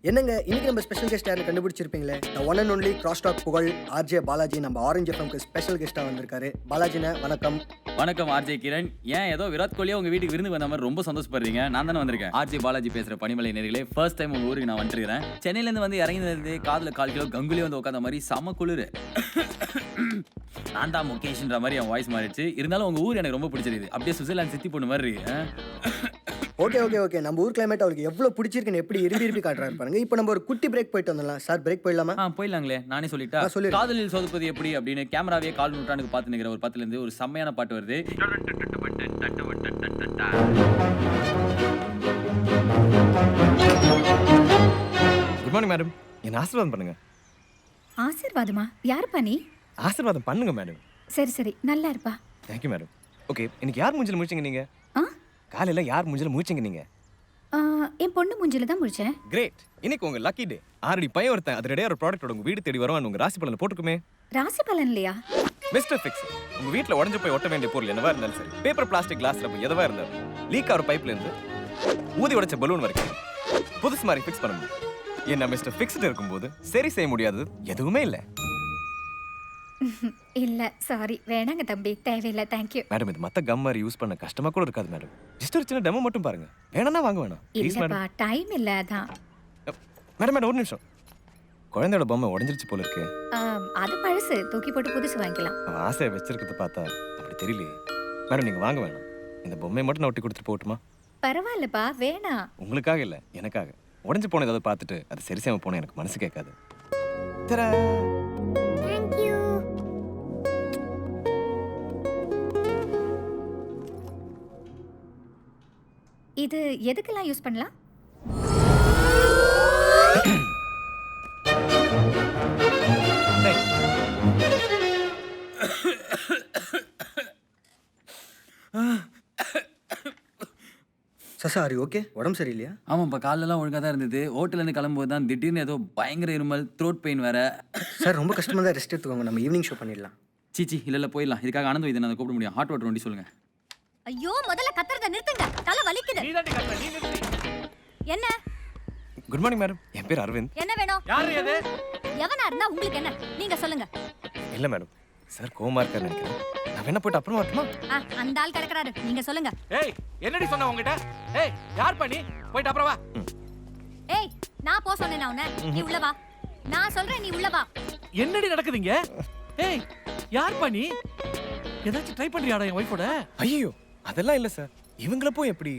என்னங்க இன்னைக்கு நம்ம ஸ்பெஷல் கெஸ்ட் யாரும் கண்டுபிடிச்சிருப்பீங்களே the one and only cross talk புகழ் ஆர்ஜே பாலாஜி நம்ம ஆரஞ்சு எஃப்எம்க்கு ஸ்பெஷல் கெஸ்டா வந்திருக்காரு. பாலாஜிண்ணே வணக்கம். வணக்கம் ஆர்ஜே கிரண். ஏன் ஏதோ விராட் கோலியா உங்க வீட்டுக்கு விருந்து வந்த மாதிரி ரொம்ப சந்தோஷப்படுறீங்க? நான் தானே வந்திருக்கேன். ஆர்ஜே பாலாஜி பேசுற பனிமலை நேர்களே, ஃபர்ஸ்ட் டைம் உங்க ஊருக்கு நான் வந்துருக்கேன். சென்னையில இருந்து வந்து இறங்கினது காதுல 1/4 கிலோ கங்குலி வந்து உட்காந்த மாதிரி செம குளிர். நான் தான் முகேஷ்ன்ற மாதிரி என் வாய்ஸ் மாறிடுச்சு. இருந்தாலும் உங்க ஊர் எனக்கு ரொம்ப பிடிச்சிருக்கு. அப்படியே சுவிட்சர்லாந்து சித்தி பொண்ணு மாதிரி. ஓகே நம்ம ஊர் கிளைமேட் அவருக்கு எவ்வளவு பிடிச்சிருக்குன்னு எப்படி இருப்பி காட்டுறாரு பாருங்க. இப்போ நம்ம ஒரு குட்டி பிரேக் போயிட்டு வந்துடலாம். சார் பிரேக் போயிடலாமா? போயிடலாங்களே. நானே சொல்லிட்டா காதலில் சோதிப்பது எப்படி அப்படின்னு கேமராவே கால் நூற்றாண்டுக்கு பார்த்து நிற்கிற ஒரு 10ல இருந்து ஒரு செம்மையான பாட்டு வருது. Good morning madam. என்ன ஆசீர்வாதம் பண்ணுங்க. ஆசீர்வாதமா? யாருப்பா நீ? ஆசீர்வாதம் பண்ணுங்க மேடம். சரி நல்லா இருப்பா. Thank you madam. ஓகே, இன்னைக்கு யார் மூஞ்சில முழிச்சிங்க நீங்க? காலையில யார் மூஞ்சில முழிச்சிங்க நீங்க? என் பொண்ணு மூஞ்சில தான் முழிச்சேன். கிரேட். இன்னைக்கு உங்க லக்கி டே. ஆல்ரெடி பையன் ஒருத்தன் அது ரெடியா ஒரு ப்ராடக்ட்டோட உங்க வீடு தேடி வருவான். உங்க ராசி பலன்ல போட்டுக்குமே. ராசி பலன் இல்லையா? Mister fix. உங்க வீட்ல உடைஞ்சு போய் ஒட்ட வேண்டிய பொருள் என்னவா இருந்தாலும் சரி, பேப்பர் பிளாஸ்டிக் கிளாஸ் ரப்பர் எதுவா இருந்தாலும், லீக் ஆகிற பைப்ல இருந்து ஊதி உடைச்ச பலூன் வரைக்கும் புதுசு மாதிரி ஃபிக்ஸ் பண்ண முடியும். என்ன மிஸ்டர் ஃபிக்ஸ்டு இருக்கும்போது சரி செய்ய முடியாதது எதுவுமே இல்லை. இல்ல சாரி, வேணாங்க தம்பி, தேவையில்லை. Thank you madam. இது மத்த கம் மாதிரி யூஸ் பண்ண கஷ்டமா கூட இருக்காது மேடம். ஜஸ்ட் ஒரு சின்ன டெமோ மட்டும் பாருங்க. வேணாம்னா வாங்க வேணாம் ப்ளீஸ் மேடம். இல்லப்பா, டைம் இல்ல அதான். மேடம் ஒரு நிமிஷம். குழந்தையோட பொம்மை உடைஞ்சிருச்சு போல இருக்கு. அது பழசு, தூக்கி போட்டு புதுசு வாங்கிக்கலாம். அவன் ஆசையை வச்சிருக்கிறத பார்த்தா அப்படி தெரியலையே. மேடம் நீங்க வாங்க வேணாம். இந்த பொம்மையை மட்டும் நான் ஒட்டி கொடுத்துட்டு போட்டுமா? பரவாயில்லப்பா, வேணாம். உங்களுக்காக இல்ல, எனக்காக. உடைஞ்சு போன ஏதாவது பார்த்துட்டு அது சரி செய்யாம போன எனக்கு மனசு கேட்காது. தரா. தேங்க்யூ. இது எதுக்கெல்லாம் யூஸ் பண்ணலாம்? சார் ஓகே, உடம்பு சரியில்லையா? ஆமாப்பா, காலெல்லாம் ஒழுங்காக தான் இருந்தது. ஹோட்டல்லேருந்து கிளம்பும்போது தான் திடீர்னு ஏதோ பயங்கர இருமல், த்ரோட் பெயின் வேற. சார் ரொம்ப கஷ்டமாக தான் ரெஸ்ட் எடுத்துக்கோங்க. நம்ம ஈவினிங் ஷோ பண்ணிடலாம். சீச்சி இல்லை போயிடலாம். இதுக்காக ஆனந்த் வைத்தியனை நான் கூப்பிட முடியும். ஹாட் வாட்டர் ஒண்டி சொல்லுங்க. ஐயோ, முதல்ல கத்துறத நிறுத்துங்க, தலை வலிக்குது. என்ன? Good morning madam. என் பேர் அரவிந்த். என்ன வேணும்? யாரு இது? எவனா இருந்தா உங்களுக்கு என்ன? நீங்க சொல்லுங்க. இல்ல மேடம், சார் கோமா இருக்காரு நினைக்கிறேன். நான் வேணா போயிட்டு அப்புறமா வரட்டுமா? அந்த ஆள் கிடக்குறாரு, நீங்க சொல்லுங்க. ஏய், என்னடி சொன்ன உங்ககிட்ட? ஏய், யார் பண்ணி? போயிட்டு அப்புறம் வா. ஏய், நான் போ சொன்னேனா உன்னை? நீ உள்ள வா. நான் சொல்றேன், நீ உள்ள வா. என்னடி நடக்குதுங்க? ஏய், யார் பண்ணி? ஏதாச்சும் ட்ரை பண்றியாடா என் வைஃபோட? ஐயோ, அதெல்லாம் இல்ல சார். இவங்கள போய் எப்படி?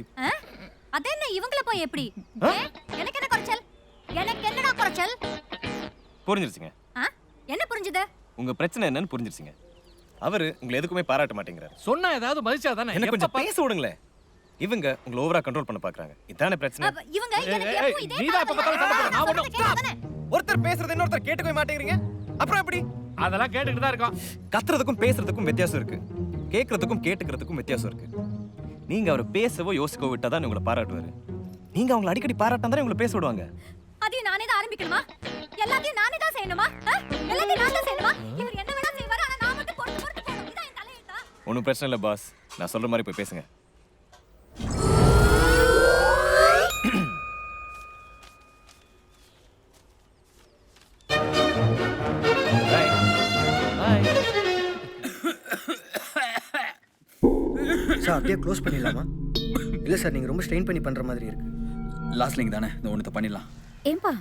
அதென்ன இவங்கள போய் எப்படி? எனக்கு என்ன குறைச்சல்? எனக்கு என்னடா குறைச்சல்? புரிஞ்சிருச்சுங்க. என்ன புரிஞ்சுது? உங்க பிரச்சனை என்னன்னு புரிஞ்சிருச்சுங்க. அவரு உங்களை எதுக்குமே பாராட்ட மாட்டேங்கிறாரு. சொன்னா ஏதாவது மதிச்சா தானே. என்ன கொஞ்சம் பேச விடுங்களேன். இவங்க உங்களை ஓவரா கண்ட்ரோல் பண்ண பாக்குறாங்க. இதானே பிரச்சனை. இவங்க எனக்கு எப்பவும் இதே நீதான் எப்ப பார்த்தாலும் சண்டை போடுற. நான் ஒண்ணும். ஒருத்தர் பேசுறது இன்னொருத்தர் கேட்டுக்கவே மாட்டேங்கிறீங்க. அப்புறம் எப்படி? அதெல்லாம் கேட்டுக்கிட்டு தான் இருக்கோம். கத்துறதுக்கும் பேசுறதுக்கும் வித்தியாசம் இருக்கு. கேட்கறதுக்கும் கேட்டுக்கிறதுக்கும் வித்தியாசம் இருக்கு. நீங்க அவரை பேசவோ யோசிக்கவோ விட்டாதான் உங்களை பாராட்டுவாரு. நீங்க அவங்களை அடிக்கடி பாராட்டினா தான் உங்களை பேச விடுவாங்க. அதையும் நானே தான் ஆரம்பிக்கணுமா? எல்லாத்தையும் நானே தான் செய்யணுமா? எல்லாத்தையும் நான் தான் செய்யணுமா? இவர் என்ன வேணா செய்வாரு, ஆனா நான் மட்டும் பொறுத்து போகணும். இதான் என் தலையெழுத்தா? ஒன்றும் பிரச்சனை இல்லை பாஸ். நான் சொல்ற மாதிரி போய் பேசுங்க. சார் அப்படியே க்ளோஸ் பண்ணிடலாமா? இல்லை சார், நீங்கள் ரொம்ப ஸ்ட்ரெயின் பண்ணி பண்ணுற மாதிரி இருக்கு. லாஸ்ட் லிங்க் தானே, இந்த ஒன்றத்தை பண்ணிடலாம். ஏம்பா,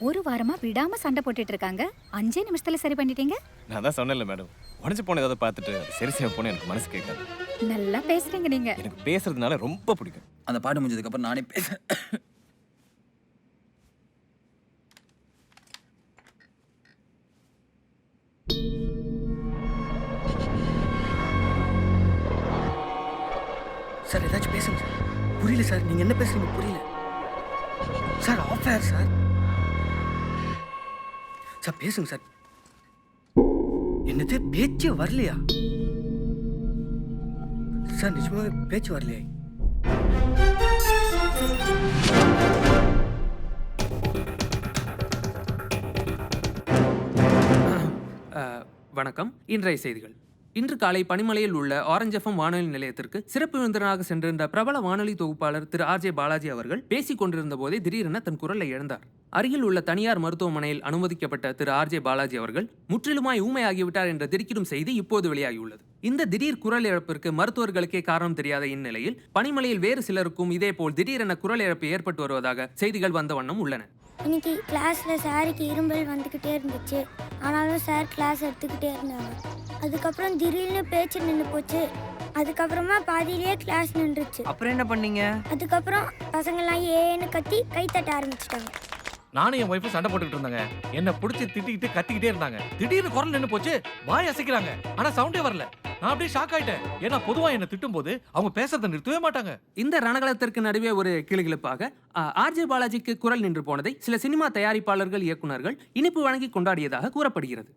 ஒரு வாரமா விடாம சண்டை போட்டுட்டு இருக்காங்க, 5 நிமிஷத்துல சரி பண்ணிட்டீங்க. நான் தான் சொன்னேன்ல மேடம், உடஞ்சு போன ஏதாவது பார்த்துட்டு சரி செய்ய போன எனக்கு மனசு கேட்காது. நல்லா பேசுறீங்க நீங்க. எனக்கு பேசுறதுனால ரொம்ப பிடிக்கும். அந்த பாட்டு முடிஞ்சதுக்கு அப்புறம் நானே பேச. சார் ஏதாச்சும் பேசுங்க சார். புரியல சார், நீங்கள் என்ன பேசுறீங்க புரியல sir. Off air sir. Sir பேசுங்க சார். என்னது பேச்சு வரலையா சார்? நிஜமாக பேச்சு வரலையா? வணக்கம். இன்றைய செய்திகள். இன்று காலை பனிமலையில் உள்ள ஆரஞ்ச் எஃப்எம் வானொலி நிலையத்திற்கு சிறப்பு விருந்தினராக சென்றிருந்த பிரபல வானொலி தொகுப்பாளர் திரு ஆர்ஜே பாலாஜி அவர்கள் பேசிக் கொண்டிருந்த போதே திடீரென தன் குரலை இழந்தார். அருகில் உள்ள தனியார் மருத்துவமனையில் அனுமதிக்கப்பட்ட திரு ஆர்ஜே பாலாஜி அவர்கள் முற்றிலுமாய் ஊமையாகிவிட்டார் என்ற திடுக்கிடும் செய்தி இப்போது வெளியாகியுள்ளது. இந்த திடீர் குரல் இழப்பிற்கு மருத்துவர்களுக்கே காரணம் தெரியாத இந்நிலையில் பனிமலையில் வேறு சிலருக்கும் இதேபோல் திடீரென குரல் இழப்பு ஏற்பட்டு வருவதாக செய்திகள் வந்த வண்ணம் உள்ளன. இன்னைக்கு கிளாஸில் சாருக்கு இரும்பல் வந்துக்கிட்டே இருந்துச்சு. ஆனாலும் சார் கிளாஸ் எடுத்துக்கிட்டே இருந்தாங்க. அதுக்கப்புறம் திடீர்னு பேச்சு நின்று போச்சு. அதுக்கப்புறமா பாதியிலேயே கிளாஸ் நின்றுச்சு. அப்புறம் என்ன பண்ணீங்க? அதுக்கப்புறம் பசங்கள்லாம் ஏன்னு கத்தி கை தட்ட ஆரம்பிச்சிட்டாங்க. நானும் என் ஒய்ஃபும் சண்டை போட்டுக்கிட்டு இருந்தாங்க. என்ன பிடிச்சி திட்டிக்கிட்டு கத்திக்கிட்டே இருந்தாங்க. திடீர்னு குரல் நின்று போச்சு. வாய் அசைக்கிறாங்க, ஆனா சவுண்டே வரல. நான் அப்படியே ஷாக் ஆயிட்டேன். ஏன்னா பொதுவா என்ன திட்டும் போது அவங்க பேசுறதை நிறுத்தவே மாட்டாங்க. இந்த ரணகலத்திற்கு நடுவே ஒரு கிளுகிழப்பாக ஆர்ஜே பாலாஜிக்கு குரல் நின்று போனதை சில சினிமா தயாரிப்பாளர்கள், இயக்குநர்கள் இனிப்பு வழங்கி கொண்டாடியதாக கூறப்படுகிறது.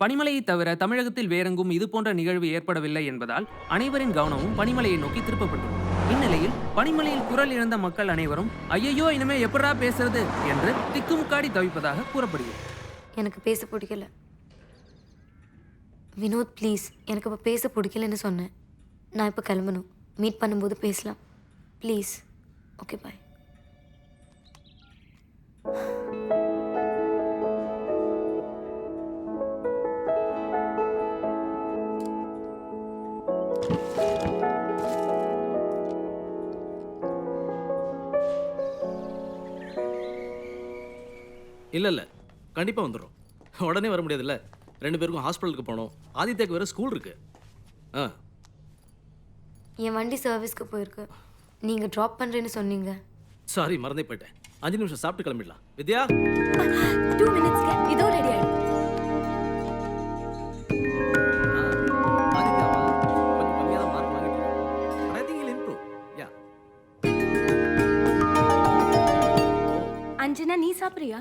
பனிமலையை தவிர தமிழகத்தில் வேறெங்கும் இதுபோன்ற நிகழ்வு ஏற்படவில்லை என்பதால் அனைவரின் கவனமும் பனிமலையை நோக்கி திருப்பப்பட்டது. இந்நிலையில் பனிமலையில் குரல் இழந்த மக்கள் அனைவரும் ஐயோ இனிமே எப்படா பேசுறது என்று திக்குமுக்காடி தவிப்பதாக கூறப்படுகிறது. எனக்கு பேச பிடிக்கல வினோத், ப்ளீஸ். எனக்கு இப்போ பேச பிடிக்கலன்னு சொன்னேன். நான் இப்போ கிளம்பணும். மீட் பண்ணும்போது பேசலாம் ப்ளீஸ். Okay bye. இல்லை கண்டிப்பாக வந்துடும். உடனே வர முடியாதுல்ல, 2 பேருக்கும் ஹாஸ்பிட்டலுக்கு போகணும். ஆதித்யாக்கு வேறு ஸ்கூல் இருக்கு. என் வண்டி சர்வீஸ்க்கு போயிருக்கு. நீங்கள் ட்ராப் பண்ணுறேன்னு சொன்னீங்க. சாரி, மறந்தே போயிட்டேன். 5 நிமிஷம் சாப்பிட்டு கிளம்பிடலாம். வித்யா 2 minutes இதோ ரெடி ஆயிடும். ஆதித்யாவா கொஞ்சம் கம்மியாக தான் மார்க் வாங்கிட்டு இருக்கேன். But I think he'll improve. Yeah. Anjana நீ சாப்பிடுறியா?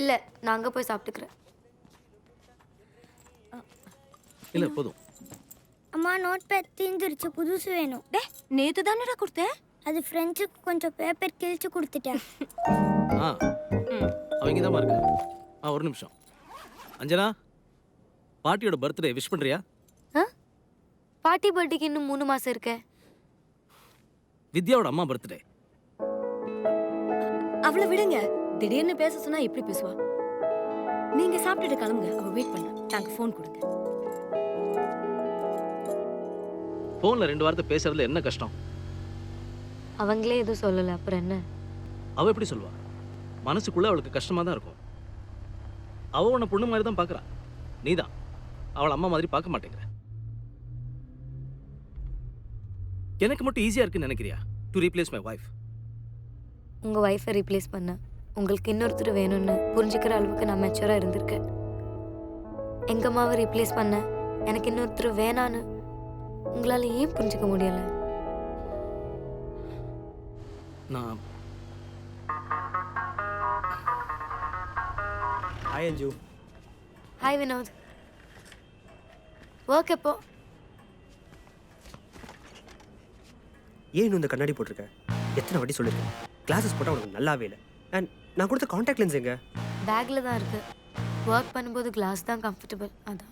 இல்லை, நான் அங்கே போய் சாப்பிட்டுக்கிறேன். இல்லை போதும். அம்மா நோட் பேட் தீந்துருச்சு, புதுசு வேணும். நேத்து தானடா கொடுத்தேன். அது ஃப்ரெண்ட்ஸுக்கு கொஞ்சம் பேப்பர் கிழிச்சு கொடுத்துட்டேன். அவங்க தான் இருக்கு. ஒரு நிமிஷம். அஞ்சனா, பாட்டியோட பர்த்டே விஷ் பண்ணுறியா? பாட்டி பர்த்டேக்கு இன்னும் 3 மாதம் இருக்கே. வித்யாவோட அம்மா பர்த்டே. அவளை விடுங்க. திடீர்னு பேச சொன்னா எப்படி பேசுவா? நீங்க சாப்பிட்டுட்டு கிளம்புங்க. அவ வெயிட் பண்ண. தாங்க ஃபோன் கொடுங்க. ஃபோனில் 2 வார்த்தை பேசுறதுல என்ன கஷ்டம்? அவங்களே எதுவும் சொல்லலை, அப்புறம் என்ன? அவள் எப்படி சொல்லுவா? மனசுக்குள்ளே அவளுக்கு கஷ்டமாக தான் இருக்கும். அவள் உன்னை பொண்ணு மாதிரி தான் பார்க்குறா. நீ தான் அவளை அம்மா மாதிரி பார்க்க மாட்டேங்கிற. எனக்கு மட்டும் ஈஸியாக இருக்குன்னு நினைக்கிறியா டு ரீப்ளேஸ் மை ஒய்ஃப்? உங்கள் ஒய்ஃபை ரீப்ளேஸ் பண்ண உங்களுக்கு இன்னொருத்தர் வேணும்னு புரிஞ்சுக்கிற அளவுக்கு நான் மெச்சூராக இருந்திருக்கேன். எங்கள் அம்மாவை ரீப்ளேஸ் பண்ண எனக்கு இன்னொருத்தர் வேணான்னு உங்களால் ஏன் புரிஞ்சுக்க முடியலை? நான் ஹாய் அஞ்சு. ஹாய் வினோத். ஒர்க் எப்போ? ஏன் இன்னும் இந்த கண்ணாடி போட்டிருக்க? எத்தனை வாட்டி சொல்லியிருக்கேன், கிளாஸஸ் போட்டால் உனக்கு நல்லாவே இல்லை. அண்ட் நான் கொடுத்த காண்டாக்ட் லென்ஸ் எங்க? பேக்கில் தான் இருக்குது. ஒர்க் பண்ணும்போது கிளாஸ் தான் கம்ஃபர்டபுள், அதான்.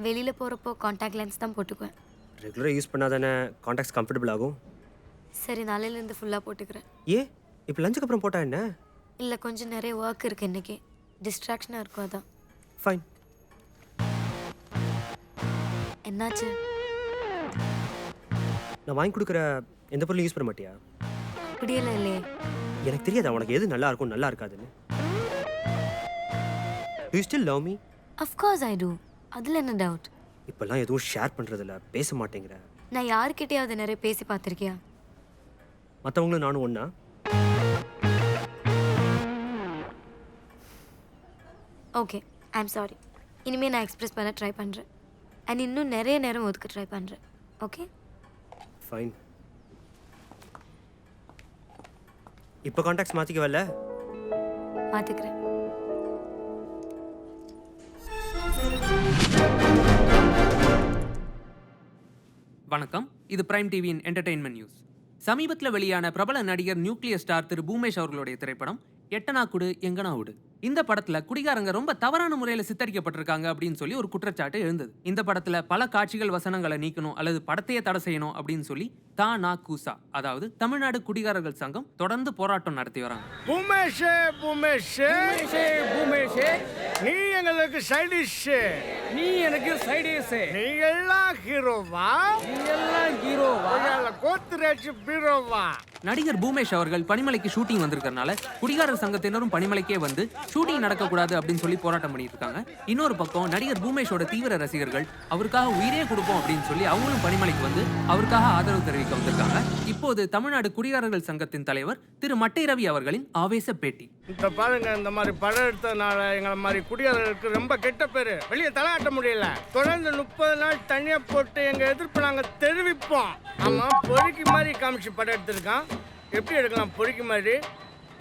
வெளியில் போகிறப்போ காண்டாக்ட் லென்ஸ் தான் போட்டுக்குவேன். ரெகுலராக யூஸ் பண்ணாதானே காண்டாக்ட்ஸ் கம்ஃபர்டபுள் ஆகும். சரி, நாளையிலேருந்து ஃபுல்லாக போட்டுக்கிறேன். ஏன் இப்போ லஞ்சுக்கு அப்புறம் போட்டா என்ன? இல்லை, கொஞ்சம் நிறைய ஒர்க் இருக்குது இன்றைக்கி. டிஸ்ட்ராக்ஷனாக இருக்கும், அதான். ஃபைன். என்னாச்சு? நான் வாங்கி கொடுக்குற எந்த பொருளும் யூஸ் பண்ண மாட்டியா? அப்படியெல்லாம் இல்லையே. எனக்கு தெரியாதா உனக்கு எது நல்லா இருக்கும் நல்லா இருக்காதுன்னு? Do you still love me? Of course I do. அதில் என்ன டவுட்? இப்போல்லாம் எதுவும் ஷேர் பண்ணுறதில்ல, பேச மாட்டேங்கிற. நான் யாருக்கிட்டையாவது நிறைய பேசி பார்த்துருக்கியா? மற்றவங்களும் நானும் ஒன்றா? Okay, I'm sorry. இனிமேல் நான் எக்ஸ்பிரஸ் பண்ண ட்ரை பண்ணுறேன். அண்ட் இன்னும் நிறைய நேரம் ஒதுக்க ட்ரை பண்ணுறேன். Okay fine. இப்போ காண்டாக்ட்ஸ் மாற்றிக்கவல்ல? மாற்றிக்கிறேன். வணக்கம், இது பிரைம் டிவியின் என்டர்டெயின்மெண்ட் நியூஸ். சமீபத்தில் வெளியான பிரபல நடிகர் நியூக்ளியர் ஸ்டார் திரு பூமேஷ் அவர்களுடைய திரைப்படம் எட்டனா குடு எங்கனா உடு. இந்த படத்துல குடிகாரங்க ரொம்ப தவறான முறையில சித்தரிக்கப்பட்டிருக்காங்க அப்படின்னு சொல்லி ஒரு குற்றச்சாட்டு எழுந்தது. இந்த படத்துல பல காட்சிகள் வசனங்களை நீக்கணும் அல்லது படத்தையே தடை செய்யணும் அப்படின்னு சொல்லி கூசா, அதாவது தமிழ்நாடு குடிகாரர்கள் சங்கம் தொடர்ந்து போராட்டம் நடத்தி வராங்க. நீ எங்களுக்கு சைடிஷ், நீ எனக்கு சைடிஷ். நீ எல்லாம் ஹீரோவா, நீ எல்லாம் ஹீரோவா, கோத்ரேஜ் பீரோவா. நடிகர் பூமேஷ் அவர்கள் பனிமலைக்கு ஷூட்டிங் வந்திருக்கறனால குடிகாரர் சங்கத்தினரும் பனிமலைக்கே வந்து ஷூட்டிங் நடக்கக்கூடாது அப்படின்னு சொல்லி போராட்டம் பண்ணிட்டு இருக்காங்க. இன்னொரு பக்கம் நடிகர் பூமேஷோட தீவிர ரசிகர்கள் அவருக்காக உயிரே கொடுப்போம் அப்படின்னு சொல்லி அவங்களும் பனிமலைக்கு வந்து அவருக்காக ஆதரவு தெரிவிக்க வந்திருக்காங்க. இப்போது தமிழ்நாடு குடிகாரர்கள் சங்கத்தின் தலைவர் திரு மட்டை ரவி அவர்களின் ஆவேச பேட்டி. இந்த பாருங்க, இந்த மாதிரி படம் எடுத்ததுனால எங்களை மாதிரி குடியாளர்களுக்கு ரொம்ப கெட்ட பேரு, வெளியே தலையாட்ட முடியல. தொடர்ந்து 30 நாள் தனியா போட்டு எங்க எதிர்ப்பு நாங்க தெரிவிப்போம். ஆமா, பொறுக்கி மாதிரி காமிச்சு படம் எடுத்திருக்கான். எப்படி எடுக்கலாம் பொறுக்கி மாதிரி?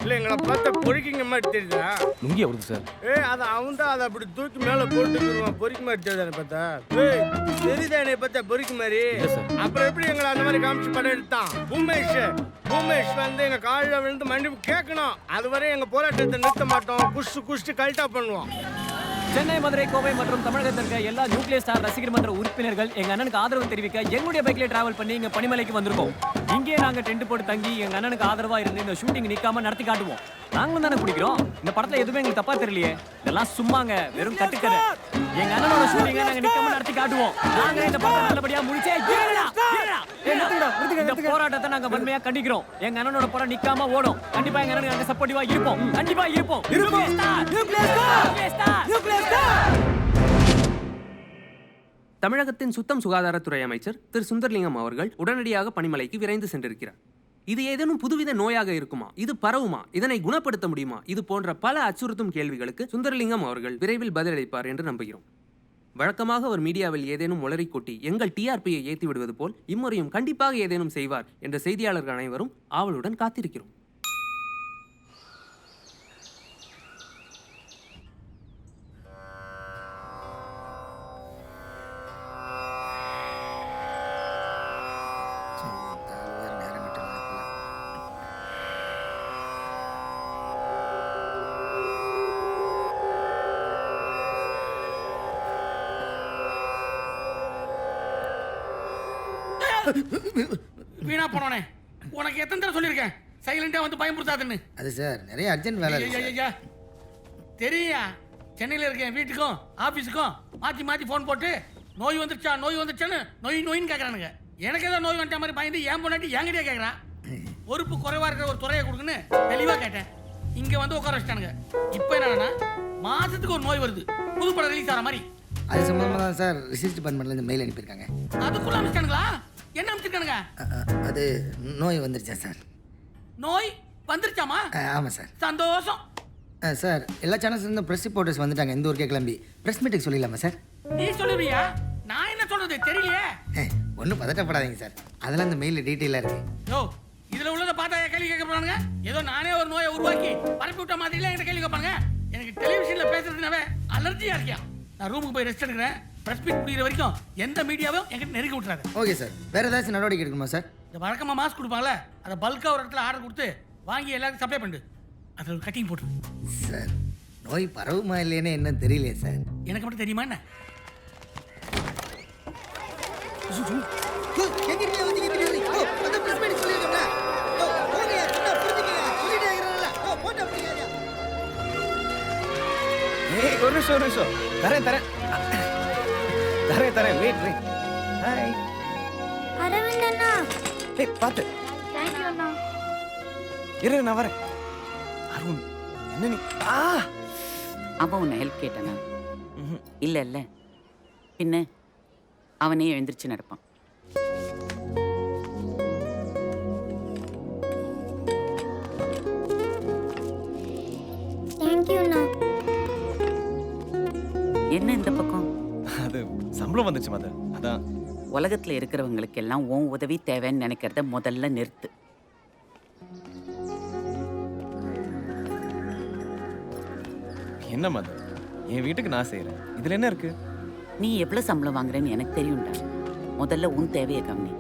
இல்ல எங்களை பார்த்தா பொறுக்கிங்க மாதிரி தெரியுதா? லுங்கி வருது சார். அது அவன் தான் அதை அப்படி தூக்கி மேல போட்டுருவான். பொறுக்கி மாதிரி தெரியுதா பார்த்தா? தெரியுதா என்னை பார்த்தா பொறுக்கி மாதிரி? அப்புறம் எப்படி எங்களை அந்த மாதிரி காமிச்சு படம் எடுத்தான்? பூமேஷ் வந்து எங்க காலில் விழுந்து மன்னிப்பு கேட்கணும். அதுவரை எங்க போராட்டத்தை நிறுத்த மாட்டோம். குஷ்டு கல்ட்டா பண்ணுவோம். சென்னை, மதுரை, கோவை மற்றும் தமிழகத்தில் இருக்க எல்லா நியூக்ளியர் ஸ்டார் ரசிகர் மன்ற உறுப்பினர்கள் எங்க அண்ணனுக்கு ஆதரவு தெரிவிக்க எங்களுடைய பைக்ல டிராவல் பண்ணி இங்க பனிமலைக்கு வந்திருக்கோம். இங்கே நாங்க டென்ட் போட்டு தங்கி எங்க அண்ணனுக்கு ஆதரவா இருந்து இந்த ஷூட்டிங் நிக்காம நடத்தி காட்டுவோம். நாங்களும் தானே குடிக்கிறோம். இந்த படத்துல எதுவுமே எங்களுக்கு தப்பா தெரியலையே. இதெல்லாம் சும்மாங்க, வெறும் கட்டுக்கதை. எங்க அண்ணனோட ஷூட்டிங்க நாங்க நிக்காம நடத்தி காட்டுவோம். நாங்க இந்த படத்தை நல்லபடியா முடிச்சே இந்த போராட்டத்தை நாங்க வன்மையா கண்டிக்கிறோம். எங்க அண்ணனோட படம் நிக்காம ஓடும். கண்டிப்பா எங்க அண்ணனுக்கு நாங்க சப்போர்ட்டிவா இருப்போம். கண்டிப்பா இருப்போம். தமிழகத்தின் சுத்தம் சுகாதாரத்துறை அமைச்சர் திரு சுந்தர்லிங்கம் அவர்கள் உடனடியாக பனிமலைக்கு விரைந்து சென்றிருக்கிறார். இது ஏதேனும் புதுவித நோயாக இருக்குமா, இது பரவுமா, இதனை குணப்படுத்த முடியுமா, இது போன்ற பல அச்சுறுத்தும் கேள்விகளுக்கு சுந்தர்லிங்கம் அவர்கள் விரைவில் பதிலளிப்பார் என்று நம்புகிறோம். வழக்கமாக அவர் மீடியாவில் ஏதேனும் உளறி கொட்டி எங்கள் டிஆர்பியை ஏற்றி விடுவது போல் இம்முறையும் கண்டிப்பாக ஏதேனும் செய்வார் என்ற செய்தியாளர்கள் அனைவரும் ஆவலுடன் காத்திருக்கிறோம். வீணா போனோனே, உனக்கு எத்தனை தடவை சொல்லியிருக்கேன் சைலண்டா வந்து பயமுறுத்தாதுன்னு. அது சார் நிறைய அர்ஜென்ட் வேலை தெரியா? சென்னையில் இருக்க என் வீட்டுக்கும் ஆஃபீஸுக்கும் மாற்றி மாற்றி ஃபோன் போட்டு நோய் வந்துருச்சான்னு நோயின்னு கேட்குறானுங்க. எனக்கு ஏதோ நோய் வந்துட்ட மாதிரி பயந்து ஏன் பொண்டாட்டி என்கிட்டயே கேட்குறான். பொறுப்பு குறைவா இருக்கிற ஒரு துறையை கொடுக்குன்னு தெளிவாக கேட்டேன். இங்கே வந்து உட்கார வச்சிட்டானுங்க. இப்போ என்னன்னா மாசத்துக்கு ஒரு நோய் வருது, புது படம் ரிலீஸ் ஆகிற மாதிரி. அது சம்பந்தமாக தான் சார் ரிசர்ச் டிபார்ட்மெண்ட்லேருந்து மெயில் அனுப்பியிருக்காங்க. அதுக்குள்ள அனுப்பிச்சிட்டானுங்களா? என்ன அனுப்பிச்சிருக்கானுங்க? அது நோய் வந்துருச்சா சார்? நோய் வந்துருச்சாமா? ஆமாம் சார். சந்தோஷம் சார். எல்லா சேனல்ஸ்லேருந்து ப்ரெஸ் ரிப்போர்ட்டர்ஸ் வந்துட்டாங்க. இந்த ஊருக்கே கிளம்பி ப்ரெஸ் மீட்டுக்கு சொல்லிடலாமா சார்? நீ சொல்லுவியா? நான் என்ன சொல்றது தெரியலையே. ஒன்றும் பதட்டப்படாதீங்க சார், அதெல்லாம் இந்த மெயிலில் டீட்டெயிலாக இருக்கு. யோ, இதில் உள்ளதை பார்த்தா கேள்வி கேட்க போறானுங்க. ஏதோ நானே ஒரு நோயை உருவாக்கி பரப்பி விட்ட மாதிரிலாம் என்கிட்ட கேள்வி கேட்பாங்க. எனக்கு டெலிவிஷனில் பேசுறதுனாவே அலர்ஜியாக இருக்கியா. நான் ரூமுக்கு போய் ரெஸ்ட் எடுக்கிறேன். ப்ரெஸ் மீட் முடிகிற வரைக்கும் எந்த மீடியாவும் என்கிட்ட நெருக்கி விட்டுறாரு. Okay sir. வேறு ஏதாச்சும் நடவடிக்கை எடுக்குமா சார்? இந்த வழக்கமாக மாஸ்க் கொடுப்பாங்களே, அதை பல்காக ஒரு இடத்துல ஆர்டர் கொடுத்து வாங்கி எல்லாருக்கும் சப்ளை பண்ணு. அதில் ஒரு கட்டிங் போட்டு சார். நோய் பரவுமா இல்லைன்னு என்ன தெரியலையே சார். எனக்கு மட்டும் தெரியுமா என்ன? ஒரு நிமிஷம் தரேன் வெயிட். ஹாய் அரவிந்த் அண்ணா. பாத்து தேங்க் யூ அண்ணா. இரு, நான் வரேன். அருண், என்ன நீ? அவன் உன்னை ஹெல்ப் கேட்டானா? இல்ல பின்ன அவனே எழுந்திருச்சு நடப்பான். தேங்க் யூ அண்ணா. என்ன இந்த பக்கம்? அது சம்பளம் வந்துச்சு மதர், அதான். உலகத்துல இருக்கிறவங்களுக்கு எல்லாம் உன் உதவி தேவைன்னு நினைக்கிறத முதல்ல நிறுத்து. என்ன மதர், என் வீட்டுக்கு நான் செய்யறேன், இதுல என்ன இருக்கு? நீ எவ்வளவு சம்பளம் வாங்குறேன்னு எனக்கு தெரியும்டா. முதல்ல உன் தேவையை கவனி.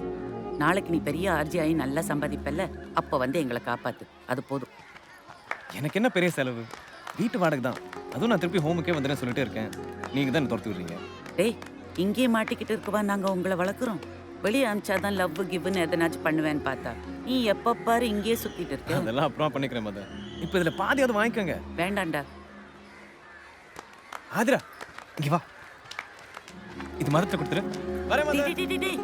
நாளைக்கு நீ பெரிய ஆர்ஜி ஆகி நல்லா சம்பாதிப்பல்ல, அப்ப வந்து எங்களை காப்பாத்து. அது போதும். எனக்கு என்ன பெரிய செலவு? வீட்டு வாடகை தான். அதுவும் நான் திருப்பி ஹோமுக்கே வந்துடுறேன் சொல்லிட்டே இருக்கேன். நீங்க தான் துரத்து விடுறீங்க. டேய் இங்கே மாட்டிக்கிட்டு இருக்கவா நாங்க உங்களை வளர்க்குறோம். வெளியே அனுப்பிச்சாதான் லவ் கிவ்னு எதனாச்சும் பண்ணுவேன்னு பார்த்தா நீ எப்ப பாரு இங்கேயே சுத்திட்டு இருக்க. அதெல்லாம் அப்புறம் பண்ணிக்கிறேன் மதர். இப்போ இதுல பாதியாவது வாங்கிக்கோங்க. வேண்டாம்டா. ஆதிரா இங்க வா. இது மரத்தை கொடுத்துரு. வரேன் மதர். டேய், டேய், டேய்.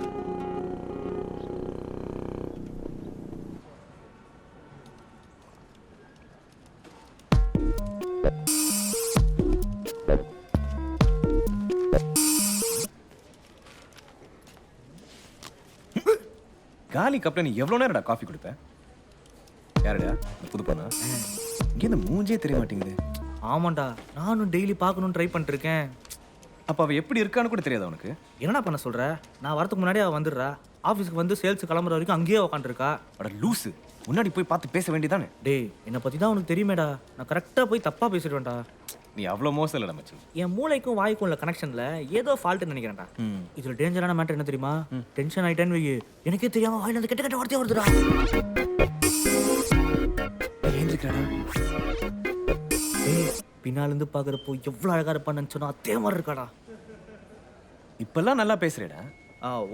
காலி கப்ல நீ எவ்வளவு நேரம்டா காஃபி குடிப்ப? யாருடா இந்த புது பொண்ணா? இங்க இந்த மூஞ்சே தெரிய மாட்டேங்குது. ஆமாண்டா, நானும் டெய்லி பார்க்கணும்னு ட்ரை பண்ணிருக்கேன். அப்ப அவ எப்படி இருக்கான்னு கூட தெரியாதா உனக்கு? என்னடா பண்ண சொல்ற? நான் வரதுக்கு முன்னாடியே அவ வந்துடுறா. ஆஃபீஸ்க்கு வந்து சேல்ஸ் கிளம்புற வரைக்கும் அங்கேயே உட்காந்துருக்கா. அட லூசு, முன்னாடி போய் பார்த்து பேச வேண்டியதானே? டேய் என்னை பத்தி தான் உனக்கு தெரியுமேடா. நான் கரெக்டா போய் தப்பா பேசிடுவேன்டா. நீ அவ்வளோ மோசம் இல்லடா மச்சி. என் மூளைக்கும் வாய்க்கும் உள்ள கனெக்ஷன்ல ஏதோ ஃபால்ட்னு நினைக்கிறேன்டா. இதுல டேஞ்சரான மேட்டர் என்ன தெரியுமா? டென்ஷன் ஆயிட்டேன்னு வை, எனக்கே தெரியாம வாயில இருந்து கெட்ட கெட்ட வார்த்தையா வருதுடா. ஏந்திருக்கடா. டேய் பின்னால இருந்து பாக்குறப்போ எவ்வளவு அழகா இருப்பான்னு சொன்னா அதே மாதிரி இருக்காடா. இப்பெல்லாம் நல்லா பேசுறேடா.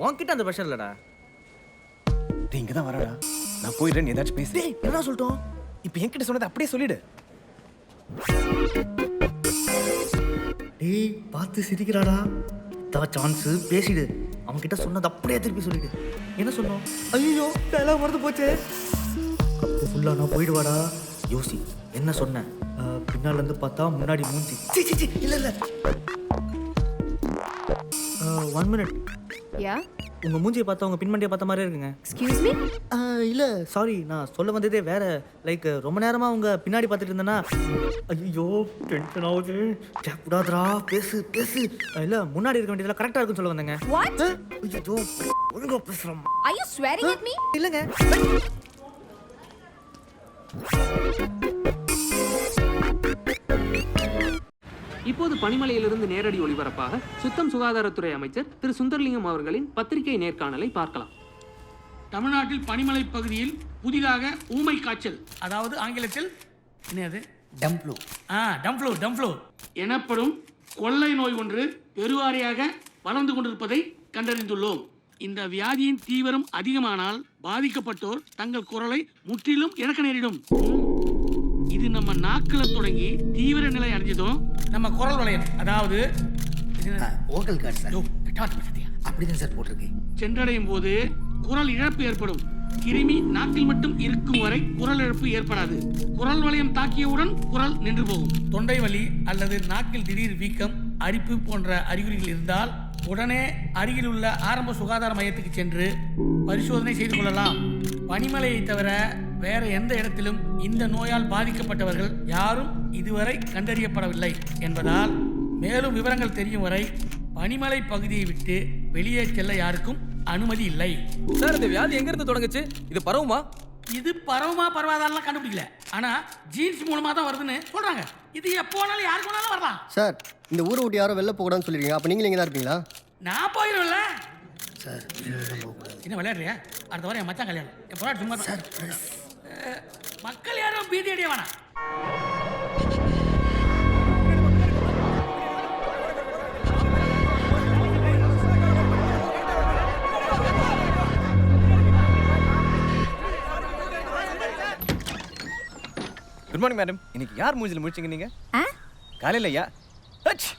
உன்கிட்ட அந்த ப்ரெஷர் இல்லடா. டேய் இங்க தான் வரடா. நான் போயிடுறேன், நீ ஏதாச்சும் பேசு. டேய் என்னடா சொல்லிட்டோம்? இப்போ என்கிட்ட சொன்னதை அப்படியே சொல்லிடு. டேய் பார்த்து சிரிக்கிறாடா. தான் சான்ஸ் பேசிடு. அவன் கிட்ட சொன்னது அப்படியே திருப்பி சொல்லிடு. என்ன சொன்னோம்? ஐயோ டயலாக் மறந்து போச்சே. அப்போ ஃபுல்லா நான் போயிடுவாடா. யோசி என்ன சொன்னேன்? பின்னால இருந்து பார்த்தா முன்னாடி மூஞ்சி. சி சி சி இல்ல இல்ல. 1 மினிட். யா உங்க மூஞ்சியை பார்த்தா உங்க பின்மண்டியை பார்த்த மாதிரியே இருக்குங்க. Excuse me. இல்ல சாரி, நான் சொல்ல வந்ததே வேற. லைக் ரொம்ப நேரமா உங்க பின்னாடி பார்த்துட்டு இருந்தேன்னா. ஐயோ டென்ஷன் ஆகுது. கேப்டாதரா பேசு பேசு. இல்ல முன்னாடி இருக்க வேண்டியதுல கரெக்டா இருக்குன்னு சொல்ல வந்தேங்க. வாட்? ஐயோ ஒழுங்கா பேசுறோம். Are you swearing at me? இல்லங்க. இப்போது பனிமலையிலிருந்து நேரடி ஒளிபரப்பாக சுத்தம் சுகாதாரத்துறை அமைச்சர் திரு சுந்தர்லிங்கம் அவர்களின் பத்திரிகை நேர்காணலை பார்க்கலாம். தமிழ்நாட்டில் பனிமலை பகுதியில் புதிதாக ஊமை காய்ச்சல், அதாவது ஆங்கிலத்தில் என்னது டம்ப்ளூ டம்ப்ளூ எனப்படும் கொள்ளை நோய் ஒன்று பெருவாரியாக வளர்ந்து கொண்டிருப்பதை கண்டறிந்துள்ளோம். இந்த வியாதியின் தீவிரம் அதிகமானால் பாதிக்கப்பட்டோர் தங்கள் குரலை முற்றிலும் இழக்க நேரிடும். இது நம்ம நாக்கில் தொடங்கி தீவிர நிலை அடைஞ்சதும் நம்ம குரல் வளையம், அதாவது ஓகல் கார்டு சார். அப்படிதான் சார் போட்டிருக்கேன். சென்றடையும் போது குரல் இழப்பு ஏற்படும். கிருமி நாக்கில் மட்டும் இருக்கும் வரை குரல் இழப்பு ஏற்படாது. குரல் வளையம் தாக்கியவுடன் குரல் நின்று போகும். தொண்டை வலி அல்லது நாக்கில் திடீர் வீக்கம், அரிப்பு போன்ற அறிகுறிகள் இருந்தால் உடனே அருகில் உள்ள ஆரம்ப சுகாதார மையத்துக்கு சென்று பரிசோதனை செய்து கொள்ளலாம். பனிமலையை தவிர வேற எந்த இடத்திலும் இந்த நோயால் பாதிக்கப்பட்டவர்கள் யாரும் இதுவரை கண்டறியப்படவில்லை என்பதால் மேலும் விவரங்கள் தெரியும் வரை பனிமலை பகுதியை விட்டு வெளியே செல்ல யாருக்கும் அனுமதி இல்லை. சார் இந்த வியாதி எங்க இருந்து தொடங்குச்சு? இது பரவுமா? இது பரவாதாலாம் கண்டுபிடிக்கல, ஆனா ஜீன்ஸ் மூலமா தான் வருதுன்னு சொல்றாங்க. இது எப்போ வேணாலும் யாருக்கு வேணாலும் வரலாம். சார் இந்த ஊரை விட்டு யாரும் வெளில போகக்கூடாதுன்னு சொல்லிருக்கீங்க. அப்போ நீங்களும் இங்கே தான் இருப்பீங்களா? நான் போயிடும்ல சார். என்ன விளையாடுறியா? அடுத்த வாரம் என் மச்சான் கல்யாணம். என் பொண்ணு சும்மா தான். மக்கள் யாரும் பீதி அடைய வேணாம். Good morning madam. இன்னைக்கு யார் மூஞ்சில முடிச்சீங்க நீங்க? காலையில யா அச்.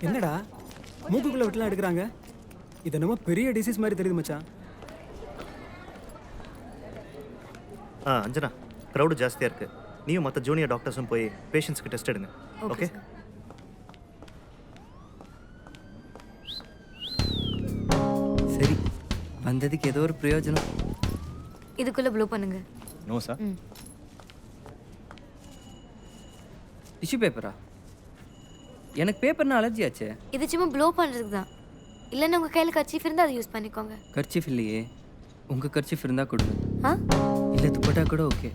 என்னடா மூக்குக்குள்ள விட்டுலாம் எடுக்கிறாங்க? இது என்னமோ பெரிய டிசீஸ் மாதிரி தெரியுது மச்சான். அஞ்சனா, க்ரௌடு ஜாஸ்தியாக இருக்குது. நீயும் மற்ற ஜூனியர் டாக்டர்ஸும் போய் பேஷண்ட்ஸ்க்கு டெஸ்ட் எடுங்க. ஓகே? சரி, வந்ததுக்கு ஏதோ ஒரு பிரயோஜனம். இதுக்குள்ள ப்ளூ பண்ணுங்க. No sir. டிஷ்யூ பேப்பரா? எனக்கு பேப்பர்னா அலர்ஜி ஆச்சே. இது சும்மா ப்ளோ பண்ணுறதுக்கு தான். இல்லைன்னா உங்கள் கையில் கர்ச்சீஃப் இருந்தால் அதை யூஸ் பண்ணிக்கோங்க. கர்ச்சீஃப் இல்லையே. உங்கள் கர்ச்சீஃப் இருந்தால் கொடுங்க. ஆ இல்லை துப்பட்டா கூட ஓகே.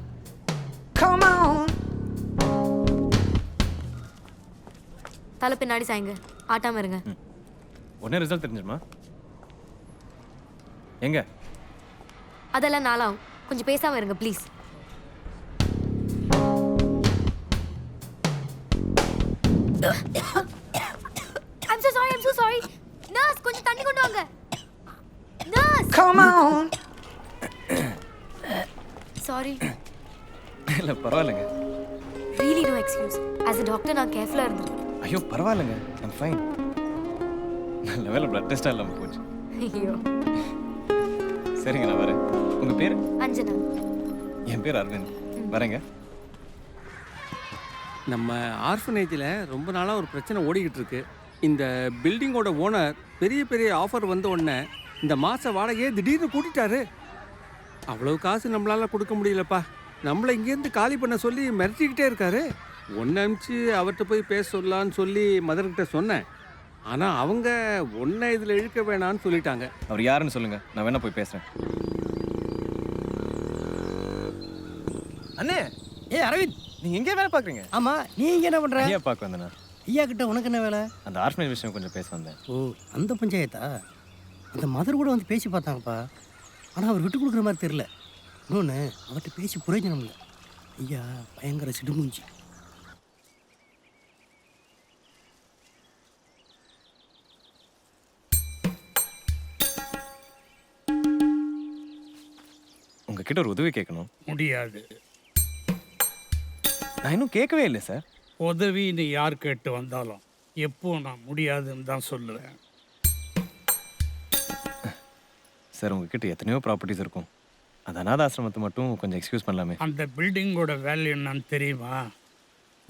தலை பின்னாடி சாய்ங்க, ஆட்டாம இருங்க. உடனே ரிசல்ட் தெரிஞ்சிருமா? எங்க? அதெல்லாம் நாளாகும். கொஞ்சம் பேசாம இருங்க please. I'm so sorry. Nurse, கொஞ்சம் தண்ணி கொண்டு வாங்க. Nurse, Come on. சாரி. இல்ல பரவாயில்லைங்க. Really no excuse. As a doctor நான் கேர்ஃபுல்லா இருந்திருக்கேன். ஐயோ பரவாயில்லைங்க. I'm fine. நல்ல வேளை பிளட் டெஸ்ட் இல்லாம போச்சு. ஐயோ. சரிங்க நான் வரேன். உங்க பேரு? அஞ்சனா. என் பேர் அரவிந்த். வரேங்க. நம்ம ஆர்ஃபனேஜில் ரொம்ப நாளாக ஒரு பிரச்சனை ஓடிக்கிட்டு இருக்கு. இந்த பில்டிங்கோட ஓனர் பெரிய பெரிய ஆஃபர் வந்த உடனே இந்த மாத வாடகையே திடீர்னு கூட்டிட்டாரு. அவ்வளோ காசு நம்மளால் கொடுக்க முடியலப்பா. நம்மளை இங்கேருந்து காலி பண்ண சொல்லி மிரட்டிக்கிட்டே இருக்காரு. ஒன்று அனுப்பிச்சு அவர்கிட்ட போய் பேச சொல்லலான்னு சொல்லி மதர்கிட்ட சொன்னேன். ஆனால் அவங்க ஒன்றை இதில் இழுக்க வேணான்னு சொல்லிட்டாங்க. அவர் யாருன்னு சொல்லுங்க, நான் வேணா போய் பேசுறேன். அண்ணே, அரவிந்த், நீங்க எங்கே வேலை பார்க்குறீங்க? ஆமா, நீ இங்க என்ன பண்ற? ஐயா பார்க்க வந்தேண்ணா. ஐயா கிட்ட உனக்கு என்ன வேலை? அந்த ஆர்ஃபனேஜ் விஷயம் கொஞ்சம் பேச வந்தேன். ஓ, அந்த பஞ்சாயத்தா? அந்த மதர் கூட வந்து பேசி பார்த்தாங்கப்பா. ஆனால் அவர் விட்டு கொடுக்குற மாதிரி தெரியல. இன்னொன்று, அவர்கிட்ட பேசி பிரயோஜனம் இல்லை. ஐயா பயங்கர சிடுமூஞ்சி. உங்ககிட்ட ஒரு உதவி கேட்கணும். முடியாது. நான் இன்னும் கேட்கவே இல்லை சார். உதவின்னு யார் கேட்டு வந்தாலும் எப்போ நான் முடியாதுன்னு தான் சொல்லுவேன். சார் உங்ககிட்ட எத்தனையோ ப்ராப்பர்ட்டிஸ் இருக்கும். அந்த அனாதாசிரமத்தை மட்டும் கொஞ்சம் எக்ஸ்கியூஸ் பண்ணலாமே. அந்த பில்டிங்கோட வேல்யூ என்னன்னு தெரியுமா?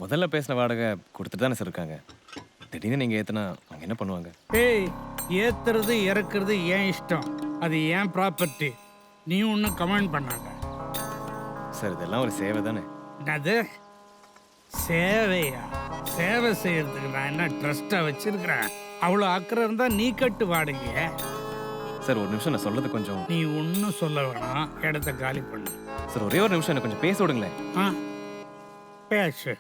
முதல்ல பேசின வாடகை கொடுத்துட்டு தானே சார் இருக்காங்க. திடீர்னு நீங்கள் ஏற்றுனா அவங்க என்ன பண்ணுவாங்க? ஏய், ஏத்துறது இறக்குறது ஏன் இஷ்டம், அது ஏன் ப்ராப்பர்ட்டி. நீ ஒன்றும் கமெண்ட் பண்ணாங்க. சார் இதெல்லாம் ஒரு சேவை தானே. என்னது சேவையா? சேவை செய்யறதுக்கு நான் என்ன ட்ரஸ்டா வச்சிருக்கிறேன்? அவ்வளோ அக்கறை இருந்தா நீ கட்டு வாடகைய. சார் ஒரு நிமிஷம், நான் சொல்றது கொஞ்சம். நீ ஒன்றும் சொல்ல வேணாம், இடத்த காலி பண்ணு. சார் ஒரே ஒரு நிமிஷம் எனக்கு கொஞ்சம் பேச விடுங்களேன். ஆ, பேசு.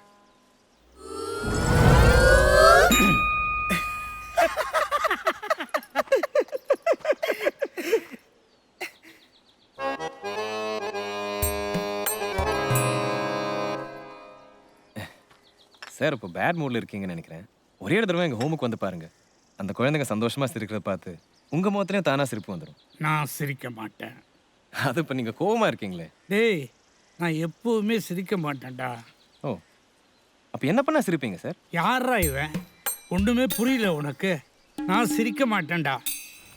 சார் இப்போ பேட் மூடில் இருக்கீங்கன்னு நினைக்கிறேன். ஒரே ஒரு தடவை எங்கள் ஹோமுக்கு வந்து பாருங்க. அந்த குழந்தைங்க சந்தோஷமாக சிரிக்கிறத பார்த்து உங்கள் முகத்துலேயும் தானாக சிரிப்பு வந்துடும். நான் சிரிக்க மாட்டேன். அது இப்போ நீங்கள் கோவமாக இருக்கீங்களே. டேய், நான் எப்பவுமே சிரிக்க மாட்டேன்டா. ஓ, அப்போ என்ன பண்ணால் சிரிப்பீங்க சார்? யாரா இவன்? ஒன்றுமே புரியல உனக்கு? நான் சிரிக்க மாட்டேன்டா.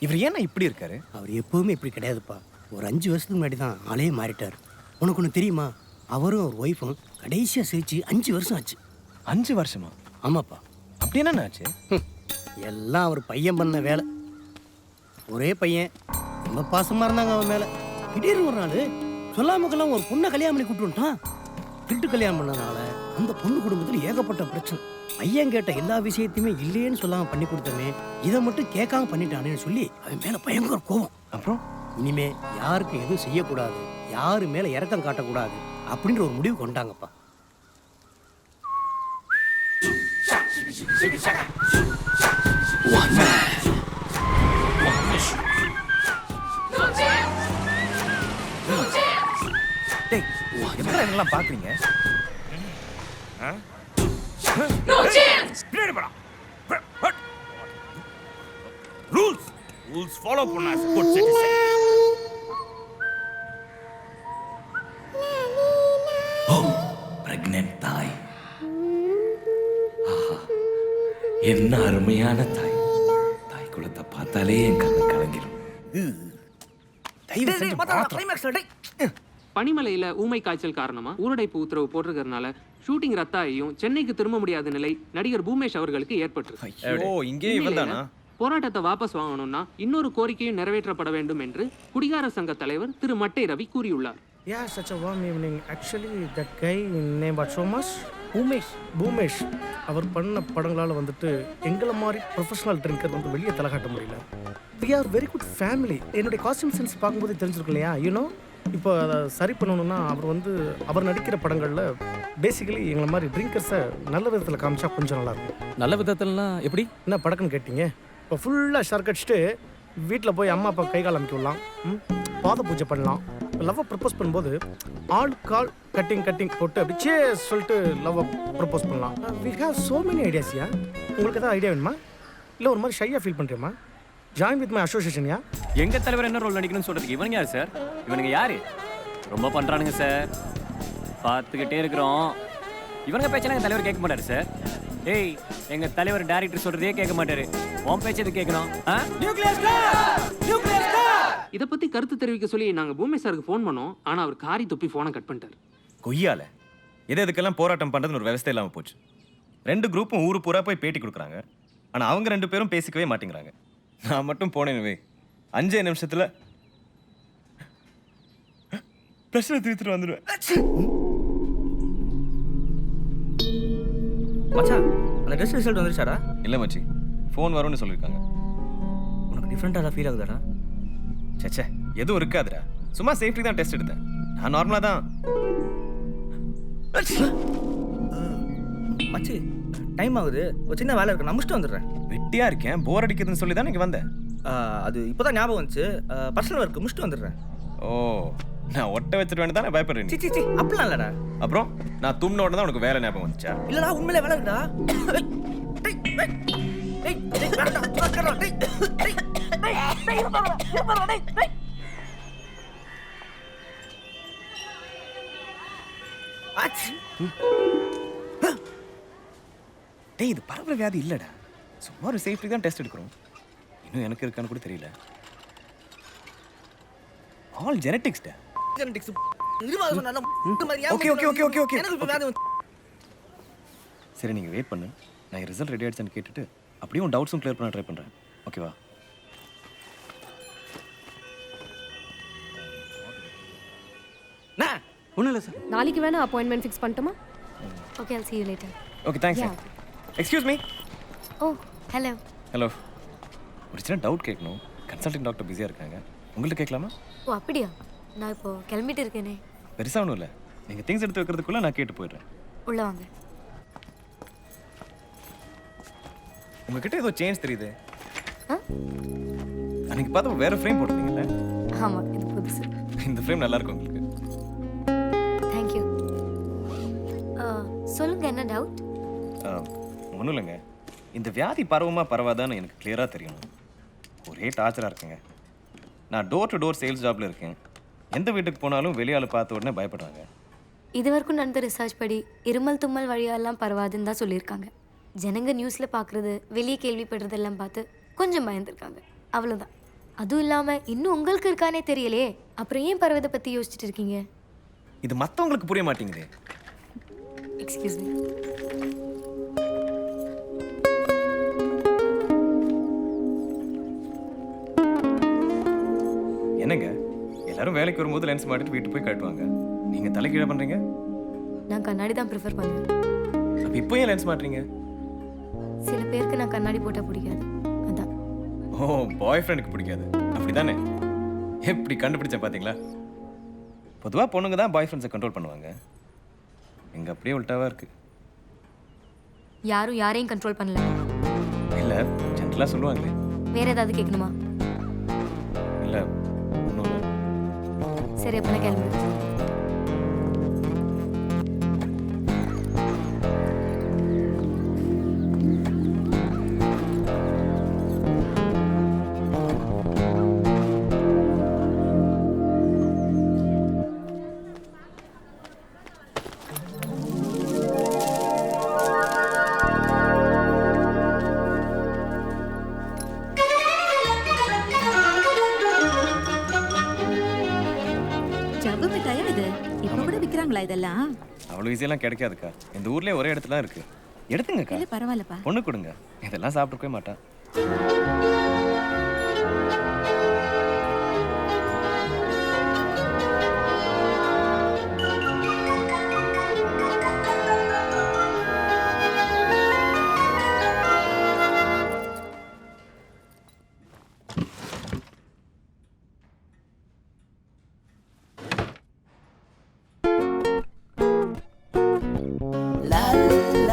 இவர் ஏன்னா இப்படி இருக்காரு? அவர் எப்பவுமே இப்படி கிடையாதுப்பா. ஒரு 5 வருஷத்துக்கு முன்னாடி தான் ஆளே மாறிட்டார். உனக்கு ஒன்று தெரியுமா? அவரும் ஒரு ஒய்ஃபும் கடைசியாக சிரிச்சு 5 வருஷம் ஆச்சு. 5 வருஷமா? ஆமாப்பா. அப்படி என்ன ஆச்சு? எல்லாம் அவர் பையன் பண்ண வேலை. ஒரே பையன், ரொம்ப பாசமாக இருந்தாங்க அவன் மேலே. திடீர்னு ஒரு நாள் சொல்லாமக்கெல்லாம் ஒரு பொண்ணை கல்யாணம் பண்ணி கூப்பிட்டுட்டான். திருட்டு கல்யாணம் பண்ணதுனால அந்த பொண்ணு குடும்பத்தில் ஏகப்பட்ட பிரச்சனை. பையன் கேட்ட எல்லா விஷயத்தையுமே இல்லையேன்னு சொல்லாமல் பண்ணி கொடுத்தமே, இதை மட்டும் கேட்காம பண்ணிட்டானேன்னு சொல்லி அவன் மேலே பயங்கர கோவம். அப்புறம் இனிமே யாருக்கும் எதுவும் செய்யக்கூடாது, யாரு மேலே இறக்கம் காட்டக்கூடாது அப்படின்ற ஒரு முடிவு கொண்டாங்கப்பா. என்னெல்லாம் பாக்குறீங்க? ரூல்ஸ் ஃபாலோ பண்ணா குட் சிட்டிசன். பிரெக்னன்ட் தாய், என்ன அருமையான தாய். தாய் குலத்தை பார்த்தாலே என் கண்ணு கலங்கிடும். பனிமலையில ஊமை காய்ச்சல் காரணமா ஊரடைப்பு உத்தரவு போட்டிருக்கிறதுனால ஷூட்டிங் ரத்தாயும் சென்னைக்கு திரும்ப முடியாத நிலை நடிகர் பூமேஷ் அவர்களுக்கு ஏற்பட்டு போராட்டத்தை வாபஸ் வாங்கணும்னா இன்னொரு கோரிக்கையும் நிறைவேற்றப்பட வேண்டும் என்று குடிகார சங்க தலைவர் திரு மட்டை ரவி கூறியுள்ளார். Yeah, such a warm evening. Actually, that guy name what so much? பூமேஷ் அவர் பண்ண படங்களால் வந்துட்டு எங்களை மாதிரி ப்ரொஃபஷனல் ட்ரிங்கர் வந்து வெளியே தலை காட்ட முடியல. We are very good family. என்னுடைய காஸ்டியூம் சென்ஸ் பார்க்கும்போது தெரிஞ்சிருக்கும் இல்லையா? யூனோ இப்போ அதை சரி பண்ணணும்னா அவர் நடிக்கிற படங்களில் பேசிக்கலி எங்களை மாதிரி ட்ரிங்கர்ஸை நல்ல விதத்தில் காமிச்சா கொஞ்சம் நல்லாயிருக்கும். நல்ல விதத்துலலாம் எப்படி? என்ன படக்குன்னு கேட்டீங்க? இப்போ ஃபுல்லாக ஷர்க் அடிச்சுட்டு வீட்டில் போய் அம்மா அப்பா கை கால் அமைக்க விடலாம், பாத பூஜை பண்ணலாம். லவ்வை ப்ரப்போஸ் பண்ணும்போது கால் கட்டிங் போட்டு அப்படியே சொல்லிட்டு லவ்வை ப்ரப்போஸ் பண்ணலாம். வி ஹேவ் சோ மெனி ஐடியாஸ்யா. உங்களுக்கு எதாவது ஐடியா வேணுமா? இல்லை ஒரு மாதிரி ஷையாக ஃபீல் பண்ணுறியம்மா? ஜாயின் வித் மை அசோசியேஷன்யா. எங்க தலைவர் என்ன ரோல் நடிக்கணும்னு சொல்றதுக்கு இவனுங்க யார் சார்? இவனுங்க யாரு? ரொம்ப பண்றானுங்க சார், பார்த்துக்கிட்டே இருக்கிறோம். இவனுங்க பேச்செல்லாம் எங்க தலைவர் கேட்க மாட்டாரு சார். ஏய், எங்க தலைவர் டைரக்டர் சொல்றதே கேட்க மாட்டாரு. உன் பேச்சு எது கேட்கணும்? இதை பத்தி கருத்து தெரிவிக்க சொல்லி நாங்க பூமி சாருக்கு ஃபோன் பண்ணோம். ஆனா அவர் காரி தொப்பி போனை கட் பண்ணிட்டாரு. கொய்யால எதுக்கெல்லாம் போராட்டம் பண்றதுன்னு ஒரு விவசாயம் இல்லாமல் போச்சு. 2 குரூப்பும் ஊரு பூரா போய் பேட்டி கொடுக்குறாங்க. ஆனால் அவங்க 2 பேரும் பேசிக்கவே மாட்டேங்கிறாங்க. நான் மட்டும் போனேன்னு 5 நிமிஷத்துல பிரச்சனை தீர்த்துட்டு வந்துடுவேன். மச்சான், அந்த டெஸ்ட் ரிசல்ட் வந்துருச்சாடா? இல்லை மச்சி, ஃபோன் வரும்னு சொல்லியிருக்காங்க. உனக்கு டிஃப்ரெண்ட்டாக ஃபீல் ஆகுதாடா? சச்சே, எதுவும் இருக்காதுடா. சும்மா சேஃப்டி தான் டெஸ்ட் எடுத்தேன். நான் நார்மலாக தான். மச்சி, டைம் ஆகுது, ஒரு சின்ன வேலை இருக்கு, நான் முடிச்சுட்டு வந்துடுறேன். வெட்டியா இருக்கேன், போர் அடிக்குதுன்னு சொல்லி தான் இங்கே வந்தேன். அது இப்போதான் ஞாபகம் வந்துச்சு, பர்சனல் ஒர்க்கு முடிச்சுட்டு வந்துடுறேன். ஓ, நான் ஒட்ட வச்சுட்டு வேண்டியதான் நான் பயப்படுறேன். சி அப்படிலாம் இல்லடா. அப்புறம் நான் தும்ன உடனே தான் உனக்கு வேலை ஞாபகம் வந்துச்சா? இல்லடா, உண்மையிலே வேலை இருக்குடா. டேய், இது பரவல வியாதி இல்லடா. சும்மா ஒரு சேஃப்டி தான் டெஸ்ட் எடுக்கிறோம். இன்னும் எனக்கு இருக்கான்னு கூட தெரியல. ஆல் ஜெனடிக்ஸ் டா. ஜெனடிக்ஸ். ஓகே. சரி, நீங்க வெயிட் பண்ணு. நான் ரிசல்ட் ரெடி ஆயிடுச்சான்னு கேட்டுட்டு அப்படியே உன் டவுட்ஸும் கிளியர் பண்ண ட்ரை பண்றேன். ஓகேவா? ஒன்றும் இல்லை சார். நாளைக்கு வேணா அப்பாயின்மெண்ட் ஃபிக்ஸ் பண்ணட்டுமா? Okay, I'll see you later. Okay, thanks. Excuse me. Oh, hello. Hello. ஒரு சின்ன டவுட் கேட்கணும். கன்சல்டிங் டாக்டர் பிஸியாக இருக்காங்க. உங்கள்கிட்ட கேட்கலாமா? ஓ, அப்படியா? நான் இப்போ கிளம்பிட்டு இருக்கேனே. பெருசாக ஒன்றும் இல்லை. நீங்கள் திங்ஸ் எடுத்து வைக்கிறதுக்குள்ளே நான் கேட்டு போயிடுறேன். உள்ள வாங்க. உங்ககிட்ட ஏதோ சேஞ்ச் தெரியுது. அன்னைக்கு பார்த்தா வேற ஃப்ரேம் போட்டுருந்தீங்கல்ல? ஆமாம், இது புதுசு. இந்த ஃப்ரேம் நல்லா இருக்கும் உங்களுக்கு. தேங்க்யூ. சொல்லுங்க, என்ன டவுட்? ஒன்றும் இல்லைங்க. இந்த வியாதி பரவாதான்னு எனக்கு கிளியராக தெரியணும். ஒரே டார்ச்சராக இருக்குங்க. நான் டோர் டு டோர் சேல்ஸ் ஜாப்ல இருக்கேன். எந்த வீட்டுக்கு போனாலும் வெளியால் பார்த்த உடனே பயப்படுறாங்க. இது வரைக்கும் நடந்த ரிசர்ச் படி இருமல் தும்மல் வழியாலாம் பரவாதுன்னு தான் சொல்லியிருக்காங்க. ஜனங்க நியூஸில் பார்க்குறது, வெளியே கேள்விப்படுறதெல்லாம் பார்த்து கொஞ்சம் பயந்துருக்காங்க, அவ்வளோதான். அதுவும் இல்லாமல் இன்னும் உங்களுக்கு இருக்கானே தெரியலையே, அப்புறம் ஏன் பரவதை பற்றி யோசிச்சுட்டு இருக்கீங்க? இது மற்றவங்களுக்கு புரிய மாட்டேங்குது. Excuse me. என்னங்க, எல்லாரும் வேலைக்கு வரும்போது லென்ஸ் மாட்டிட்டு வீட்டு போய் காட்டுவாங்க. நீங்கள் தலைக்கீழே பண்ணுறீங்க? நான் கண்ணாடி தான் ப்ரிஃபர் பண்ணுவேன். அப்போ இப்போ ஏன் லென்ஸ் மாட்டுறீங்க? சில பேருக்கு நான் கண்ணாடி போட்டால் பிடிக்காது, அதான். ஓ, பாய் ஃப்ரெண்டுக்கு பிடிக்காது, அப்படிதானே? எப்படி கண்டுபிடிச்சேன் பார்த்தீங்களா? பொதுவாக பொண்ணுங்க தான் பாய் ஃப்ரெண்ட்ஸை கண்ட்ரோல் பண்ணுவாங்க. எங்க அப்படியே உள்டாவாக இருக்கு. யாரும் யாரையும் கண்ட்ரோல் பண்ணல. இல்லை, ஜென்ரலாக சொல்லுவாங்களே. வேற ஏதாவது கேட்கணுமா? இல்லை, ஒன்றும் இல்லை. சரி, அப்போ நான் கிளம்புறேன். இதெல்லாம் அவ்வளோ ஈஸியெல்லாம் கிடைக்காதுக்கா. இந்த ஊர்லேயே ஒரே இடத்துல இருக்கு. எடுத்துங்கக்கா. பரவாயில்லப்பா. பொண்ணு கொடுங்க. இதெல்லாம் சாப்பிட்டுக்கவே மாட்டா.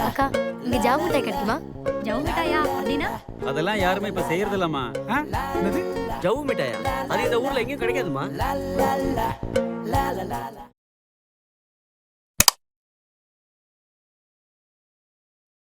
அக்கா இங்க ஜாவு மிட்டாய் கிடைக்குமா? ஜவு மிட்டாயா அப்படின்னா? அதெல்லாம் யாருமே இப்ப செய்யறது இல்லம்மா. ஜவு மிட்டாயா? அது இந்த ஊர்ல எங்கேயும் கிடைக்காதுமா.